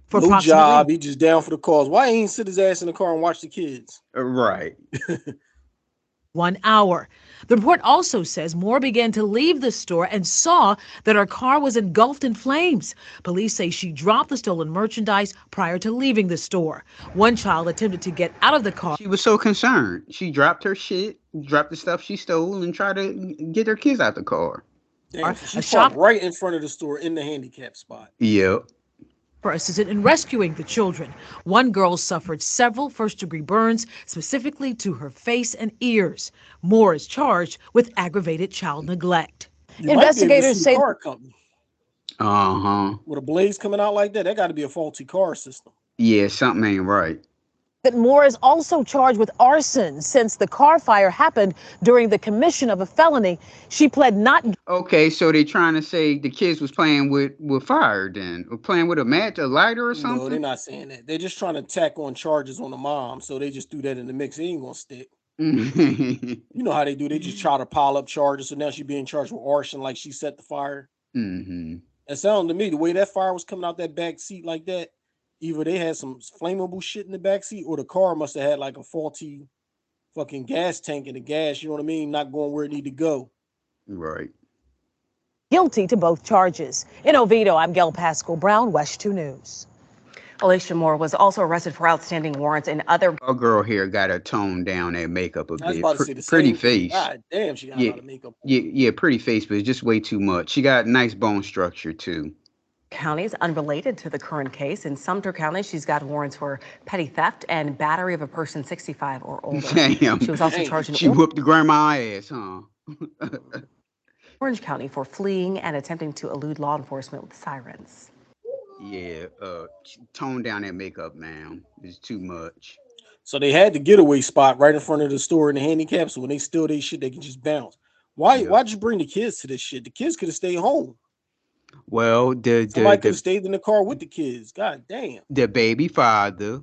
For no job, he just down for the cause. Why ain't he sit his ass in the car and watch the kids? Right. 1 hour. The report also says Moore began to leave the store and saw that her car was engulfed in flames. Police say she dropped the stolen merchandise prior to leaving the store. One child attempted to get out of the car. She was so concerned. She dropped her shit, dropped the stuff she stole, and tried to get her kids out the car. Damn, she parked right in front of the store in the handicap spot. Yep. Assisted in rescuing the children. One girl suffered several first-degree burns, specifically to her face and ears. Moore is charged with aggravated child neglect. Investigators say car company. With a blaze coming out like that, that got to be a faulty car system. Yeah, something ain't right. That Moore is also charged with arson since the car fire happened during the commission of a felony. She pled not. Okay, so they trying to say the kids was playing with fire then, or playing with a match, a lighter or something? No, they're not saying that. They're just trying to tack on charges on the mom, so they just do that in the mix. It ain't gonna stick. You know how they do. They just try to pile up charges, so now she's being charged with arson like she set the fire. It sounded to me, the way that fire was coming out that back seat like that, either they had some flammable shit in the backseat or the car must have had like a faulty fucking gas tank in the gas, you know what I mean? Not going where it need to go. Right. Guilty to both charges. In Oviedo, I'm Gail Pascal Brown, West 2 News. Alicia Moore was also arrested for outstanding warrants in other. A girl here got to tone down that makeup a bit. I was about to say the Pretty same thing. face. God damn, she got a lot of makeup. Yeah, pretty face, but it's just way too much. She got nice bone structure too. Counties unrelated to the current case. In Sumter County, she's got warrants for petty theft and battery of a person 65 or older. Damn. She was also charged in She whooped the grandma ass, huh? Orange County for fleeing and attempting to elude law enforcement with sirens. Yeah, tone down that makeup, man. It's too much. So they had the getaway spot right in front of the store in the handicap, so when they steal their shit, they can just bounce. Why'd you bring the kids to this shit? The kids could have stayed home. Well, somebody could have stayed in the car with the kids. God damn. The baby father,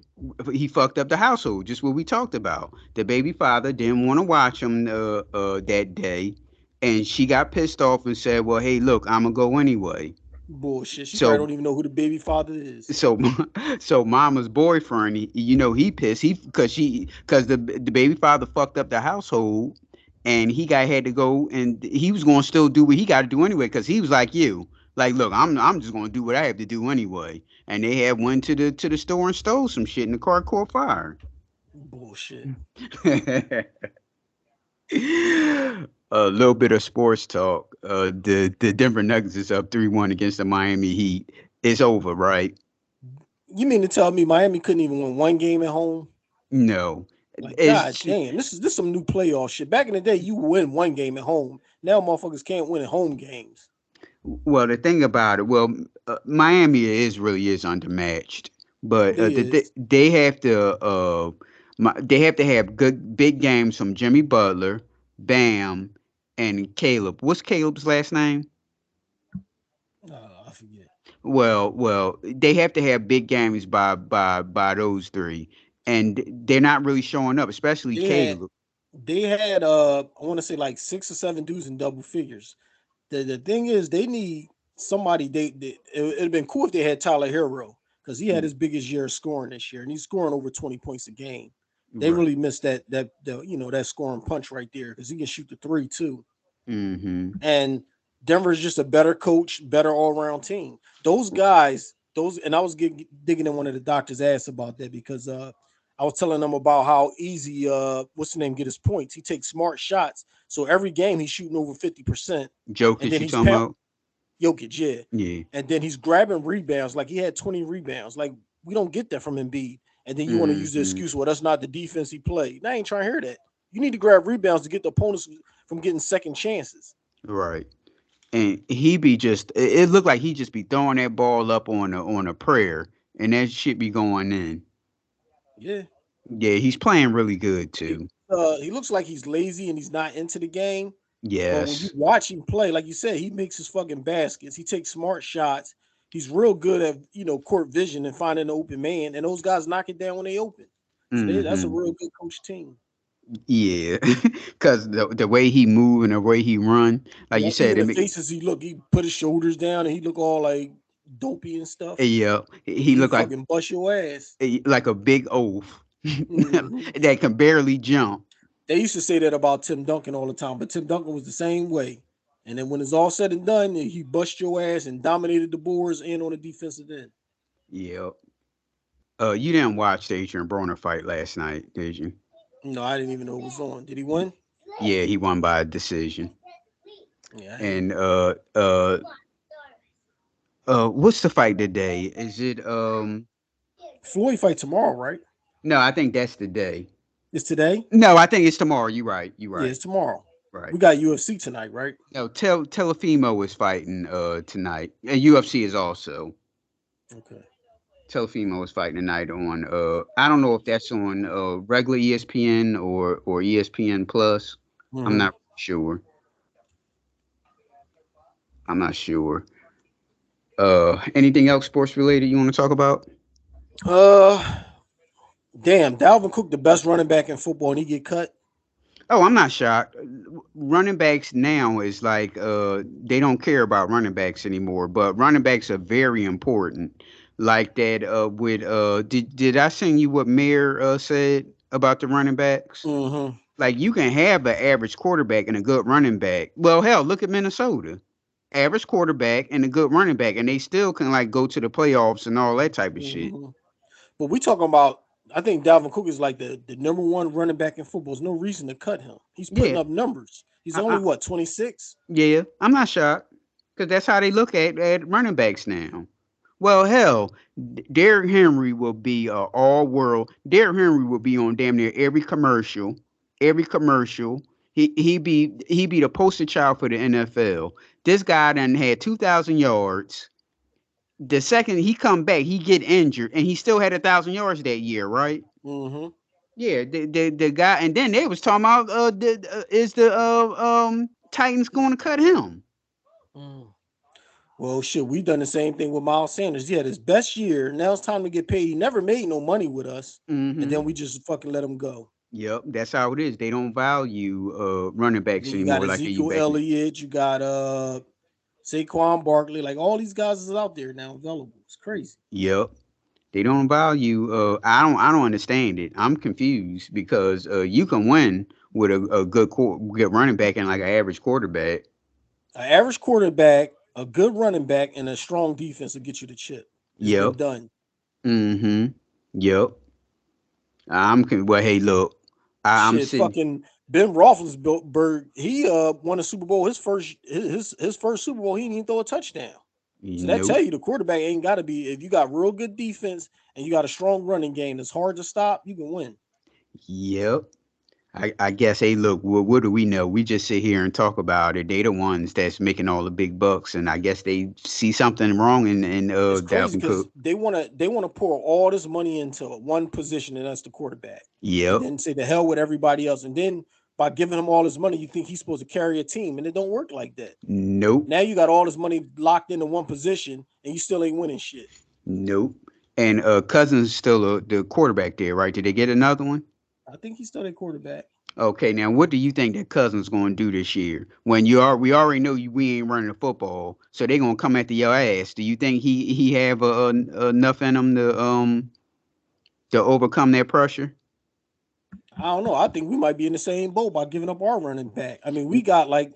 he fucked up the household, just what we talked about. The baby father didn't want to watch him that day, and she got pissed off and said, well, hey, look, I'm going to go anyway. Bullshit. She probably don't even know who the baby father is. So mama's boyfriend, he pissed. Because the baby father fucked up the household, and he had to go, and he was going to still do what he got to do anyway, because he was like you. Like, look, I'm just gonna do what I have to do anyway. And they had went to the store and stole some shit, and the car caught fire. Bullshit. A little bit of sports talk. The Denver Nuggets is up 3-1 against the Miami Heat. It's over, right? You mean to tell me Miami couldn't even win one game at home? No. Like, God damn, this is some new playoff shit. Back in the day, you win one game at home. Now motherfuckers can't win at home games. Well, the thing about it, Miami really is undermatched, but they have to have good big games from Jimmy Butler, Bam, and Caleb. What's Caleb's last name? I forget. Well, they have to have big games by those three, and they're not really showing up, especially Caleb. They had I want to say like 6 or 7 dudes in double figures. The thing is, they need somebody. It'd have been cool if they had Tyler Hero, because he had his biggest year scoring this year, and he's scoring over 20 points a game. They really missed that scoring punch right there, because he can shoot the 3 too. And Denver's just a better coach, better all around team. Those guys, and I was digging in one of the doctor's ass about that, because I was telling them about how easy what's the name get his points. He takes smart shots. So every game he's shooting over 50%. Jokic, you talking about? Jokic, yeah. Yeah. And then he's grabbing rebounds. Like he had 20 rebounds. Like we don't get that from Embiid. And then you want to use the excuse, well, that's not the defense he played. I ain't trying to hear that. You need to grab rebounds to get the opponents from getting second chances. Right. And he be just it looked like he just be throwing that ball up on a prayer and that shit be going in. Yeah. Yeah, he's playing really good too. He looks like he's lazy and he's not into the game. But when you Yes. watch him play, like you said, he makes his fucking baskets. He takes smart shots. He's real good at court vision and finding an open man. And those guys knock it down when they open. So that's a Mm-hmm. real good coach team. Yeah. Cause the way he move and the way he run, like you Yeah, said, even it the make, faces he put his shoulders down and he look all like dopey and stuff. yeah, he He looked like fucking bust your ass. like a big oaf Mhm. that can barely jump. They used to say that about Tim Duncan all the time, but Tim Duncan was the same way. And then when it's all said and done, he bust your ass and dominated the boards and on the defensive end. Yep. You didn't watch the Adrian Broner fight last night, did you? No, I didn't even know it was on. Did he win? Yeah, he won by a decision. Yeah. And what's the fight today? Is it Floyd fight tomorrow, right? no, I think that's the day. It's today? No, I think it's tomorrow. You're right. You're Yeah, right. it's tomorrow. Right. We got UFC tonight, right? No, Telefimo is fighting tonight. And UFC is also. Okay. Telefimo is fighting tonight on I don't know if that's on regular ESPN or ESPN Plus. I'm Mhm. not sure. I'm not sure. Anything else sports related you want to talk about? Damn, Dalvin Cook, the best running back in football, and he get cut. Oh, I'm not shocked. Running backs now is like they don't care about running backs anymore, but running backs are very important. Like that with did I send you what Mayor said about the running backs? Mm-hmm. Like you can have an average quarterback and a good running back. Well, hell, look at Minnesota. Average quarterback and a good running back, and they still can like go to the playoffs and all that type of shit. Mm-hmm. But we talking about, I think Dalvin Cook is like the number one running back in football. There's no reason to cut him. He's putting Yeah, up numbers. He's I, only I, what, 26? yeah, I'm not shocked because that's how they look at running backs now. Well, hell, Derrick Henry will be all world. Derrick Henry will be on damn near every commercial. Every commercial. He be the poster child for the NFL. This guy done had 2,000 yards. The second he come back, he get injured, and he still had 1,000 yards that year, right? Mm-hmm. Yeah, the guy, and then they was talking about is the Titans going to cut him? Well, shit, we done the same thing with Miles Sanders. He had his best year. Now it's time to get paid. He never made no money with us, and Mm-hmm. then we just fucking let him go. Yep, that's how it is. They don't value running backs Then you got anymore like they used Ezekiel back then. Elliott, you got Saquon Barkley, like all these guys is out there now available. It's crazy. Yep. They don't value I don't understand it. I'm confused because you can win with a good running back and like an average quarterback. An average quarterback, a good running back, and a strong defense will get you the chip. It's been Yep. done. Mm-hmm. Yep. Well, hey, look. I'm Shit, sitting. fucking Ben Roethlisberger, he won a Super Bowl. His first Super Bowl, he didn't even throw a touchdown. So that tell Nope. you the quarterback ain't got to be. If you got real good defense and you got a strong running game that's hard to stop, you can win. Yep. I guess, hey, look, what do we know? We just sit here and talk about it. They the ones that's making all the big bucks, and I guess they see something wrong in It's crazy Dalvin because Cook. they wanna pour all this money into one position, and that's the quarterback, and Yep. then say the hell with everybody else. And then by giving him all this money, you think he's supposed to carry a team, and it don't work like that. Nope. Now you got all this money locked into one position, and you still ain't winning shit. Nope. And Cousins is still the quarterback there, right? Did they get another one? I think he's still a quarterback. Okay, now what do you think that Cousins going to do this year? When we already know we ain't running the football, so they gonna come after your ass. Do you think he have enough in him to overcome that pressure? I don't know. I think we might be in the same boat by giving up our running back. I mean, we got like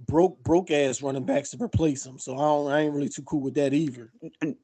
broke ass running backs to replace them, so I ain't really too cool with that either.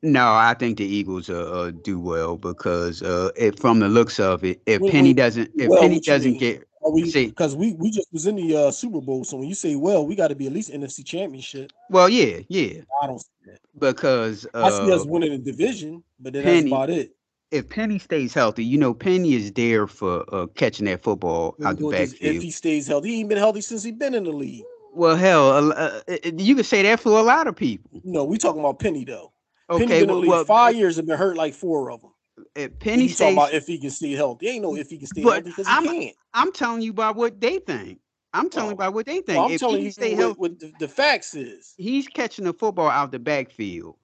No, I think the Eagles do well because from the looks of it, if Wait, Penny wait, doesn't well, what you mean? get See, because we just was in the Super Bowl. So when you say, well, we got to be at least NFC Championship. well, yeah, yeah, I don't see that. because I see us winning the division, but then that's Penny, about it. if Penny stays healthy, Penny is there for catching that football out the If backfield. he stays healthy, he ain't been healthy since he been in the league. Well, hell, you could say that for a lot of people. No, we talking about Penny though. Penny Okay, been in the league well, 5 years and been hurt like 4 of them. if And Penny you talking stays, about if he can stay healthy? Ain't no if he can stay but healthy because he can't. I'm telling you about what they think. I'm telling you about what they Well, think. I'm If he telling can you stay healthy, what the facts is. he's catching the football out the backfield.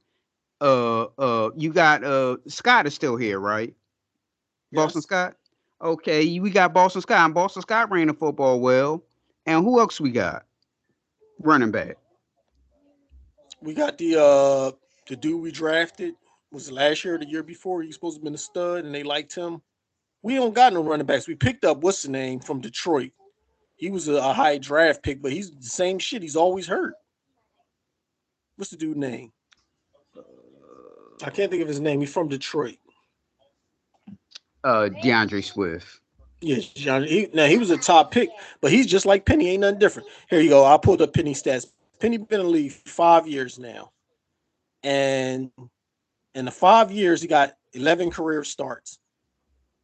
You got Scott is still here, right? Boston Yes. Scott. Okay, we got Boston Scott, and Boston Scott ran the football well. And who else we got? Running back. We got the dude we drafted was it last year or the year before. He's supposed to have been a stud, and they liked him. We don't got no running backs. We picked up what's the name from Detroit. He was a high draft pick, but he's the same shit. He's always hurt. What's the dude name? I can't think of his name. He's from Detroit. DeAndre Swift. Yes, John. He was a top pick, but he's just like Penny. Ain't nothing different. Here you go. I pulled up Penny stats. Penny been in the league 5 years now, and in the 5 years he got 11 career starts.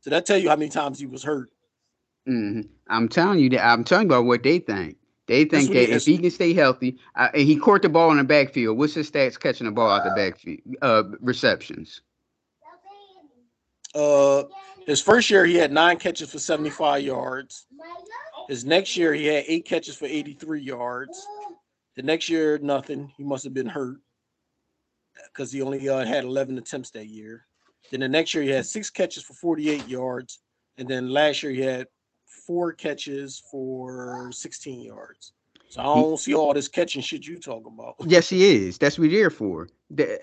So that tell you how many times he was hurt. I'm telling you that. I'm telling you about what they think. They That's think what that if he can stay healthy, and he caught the ball in the backfield. What's his stats catching the ball out the backfield? Receptions. His first year he had 9 catches for 75 yards. His next year he had 8 catches for 83 yards. The next year nothing. He must have been hurt because he only had 11 attempts that year. Then the next year he had 6 catches for 48 yards, and then last year he had 4 catches for 16 yards. So I don't see all this catching shit you talk about. Yes, he is. That's what we're there for.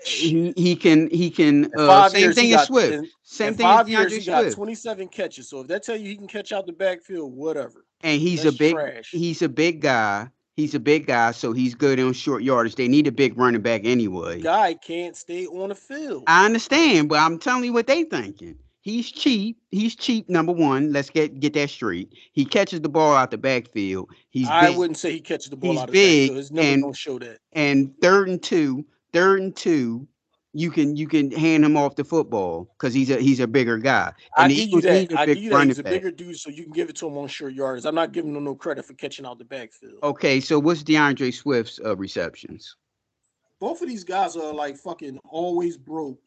He can. In 5 Same years thing he as got Swift. in Same thing as 5 years DeAndre he got Swift. 27 catches. So if that tell you he can catch out the backfield, whatever. And he's That's a big. trash. He's a big guy. He's a big guy, so he's good on short yardage. They need a big running back anyway. Guy can't stay on the field. I understand, but I'm telling you what they thinking. He's cheap. He's cheap. Number one, let's get that straight. He catches the ball out the backfield. He's I big. wouldn't say he catches the ball He's out of the backfield. big, His numbers don't show that. and third and two, you can hand him off the football because he's a bigger guy. And I the give you Eagles that. need a I big give you that. running He's a back. bigger dude, so you can give it to him on short yards. I'm not giving him no credit for catching out the backfield. Okay, so what's DeAndre Swift's receptions? Both of these guys are like fucking always broke.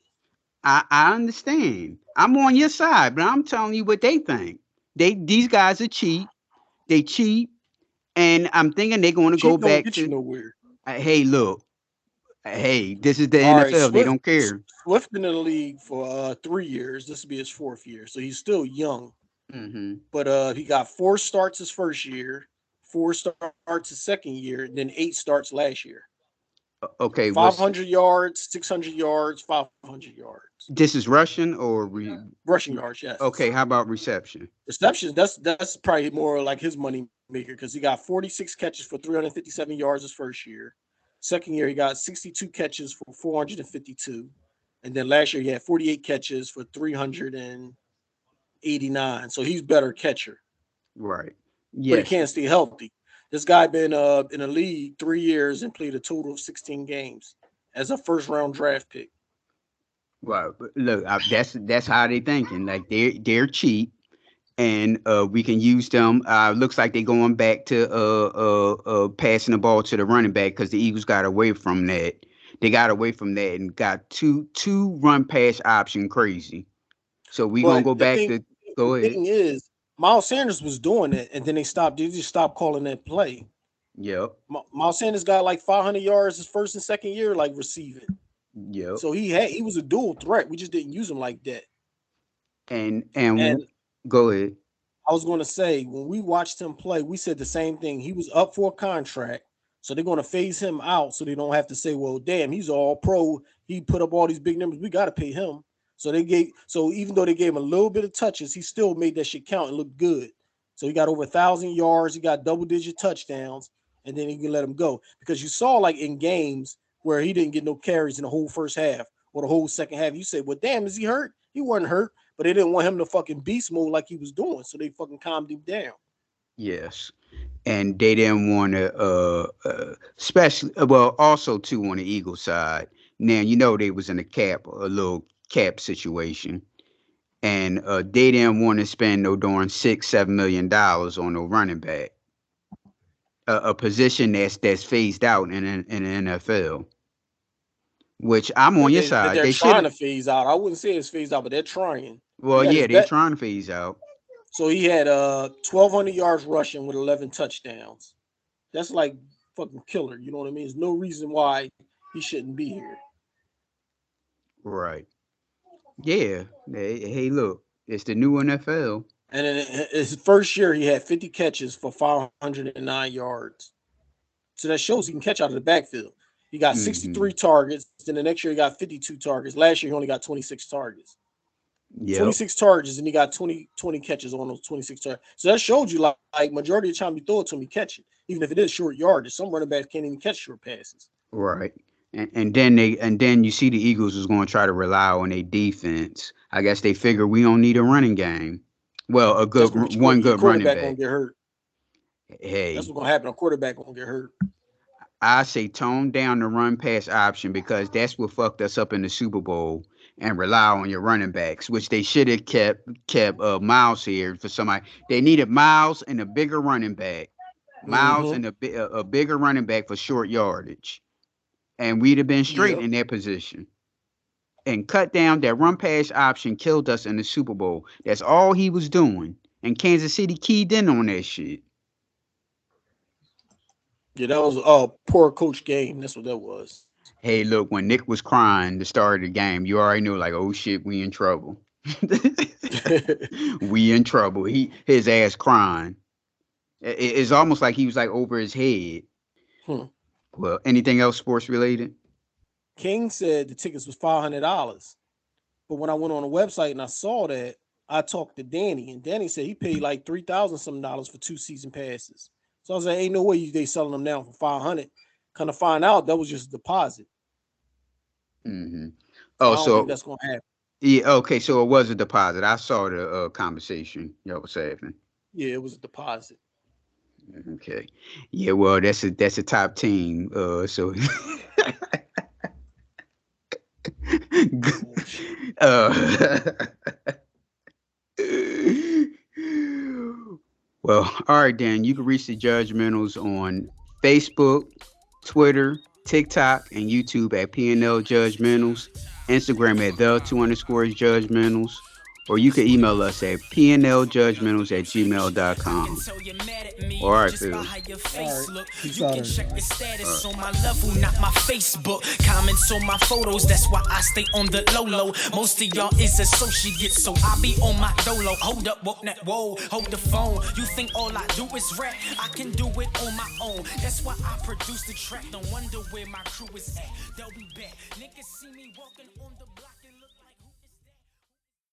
I understand. I'm on your side, but I'm telling you what they think. These guys are cheap. They cheap, and I'm thinking they're going to go Cheap don't back get you to. nowhere. Hey, look. Hey, this is the All right, NFL. They don't care. Swift been in the league for 3 years. This will be his 4th year, so he's still young. But he got 4 starts his first year, 4 starts his second year, and then 8 starts last year. Okay, 500 yards, 600 yards, 500 yards. This is Russian or rushing yards? Yes. Okay, how about reception? Receptions. That's probably more like his money maker because he got 46 catches for 357 yards his first year. Second year he got 62 catches for 452, and then last year he had 48 catches for 389. So he's better catcher. Right. But he Yes. can't stay healthy. This guy been in the league 3 years and played a total of 16 games as a first round draft pick. Right. But look, that's how they thinking. Like they're cheap, and we can use them. Looks like they're going back to passing the ball to the running back because the Eagles got away from that. They got away from that and got two run pass option crazy. So we gonna go back to go ahead. The thing is, Miles Sanders was doing it, and then they stopped. They just stopped calling that play. Yep. Miles Sanders got like 500 yards his first and second year, like receiving. Yep. So he was a dual threat. We just didn't use him like that. And go ahead. I was going to say when we watched him play, we said the same thing. He was up for a contract, so they're going to phase him out, so they don't have to say, "Well, damn, he's all pro. He put up all these big numbers. We got to pay him." So even though they gave him a little bit of touches, he still made that shit count and look good. So he got over 1,000 yards. He got double-digit touchdowns, and then he can let him go because you saw like in games where he didn't get no carries in the whole first half or the whole second half. You say, "Well, damn, is he hurt?" He wasn't hurt, but they didn't want him to fucking beast mode like he was doing, so they fucking calmed him down. Yes. And they didn't want to, especially, well, also too on the Eagle side. Now, they was in a little cap situation. And they didn't want to spend no darn $6-7 million on no running back. A position that's phased out in the NFL. Which I'm on your side. They're They trying should. to phase out. I wouldn't say it's phased out, but they're trying. Well, yeah, they're trying to phase out. So he had 1,200 yards rushing with 11 touchdowns. That's like fucking killer. You know what I mean? There's no reason why he shouldn't be here. Right. Yeah. Hey, look, it's the new NFL. And in his first year, he had 50 catches for 509 yards. So that shows he can catch out of the backfield. He got 63 targets. Then the next year, he got 52 targets. Last year, he only got 26 targets. Yep. 26 targets, and he got 20 catches on those 26 targets. So that showed you like majority of the time you throw it to him, you catch it. Even if it is short yardage. Some running backs can't even catch short passes. Right. And then you see the Eagles is going to try to rely on their defense. I guess they figure we don't need a running game. Well, a good one good running back. Gonna get hurt. Hey, that's what's gonna happen. A quarterback gonna get hurt. I say tone down the run pass option because that's what fucked us up in the Super Bowl. And rely on your running backs, which they should have kept Miles here for somebody. They needed Miles and a bigger running back. Miles and a bigger running back for short yardage. And we'd have been straight in that position. And cut down that run pass option killed us in the Super Bowl. That's all he was doing. And Kansas City keyed in on that shit. Yeah, that was a poor coach game. That's what that was. Hey, look, when Nick was crying the start of the game, you already knew, like, oh shit, we in trouble. We in trouble. His ass crying. It's almost like he was like over his head. Well, anything else sports related? King said the tickets was $500, but when I went on the website and I saw that, I talked to Danny, and Danny said he paid like $3,000 something for 2 season passes. So I was like, ain't no way they selling them now for $500. Kind of find out that was just a deposit. Oh, I don't think that's gonna happen. Yeah, okay, so it was a deposit. I saw the conversation y'all was having. Yeah, it was a deposit. Okay. Yeah, well, that's a top team. So well, all right, Dan, you can reach the Judgementals on Facebook, Twitter, TikTok, and YouTube at PNL Judgementals, Instagram at _Judgementals, or you can email us at pnljudgementals@gmail.com. All right, Phil. You can check your status on my level, not my Facebook. Comments on my photos, that's why I stay on the low. Most of y'all is associates, so I be on my dolo. Hold up, whoa, hold the phone. You think all I do is rap? I can do it on my own. That's why I produce the track. Don't wonder where my crew is at. They'll be back. Niggas see me walking on the block.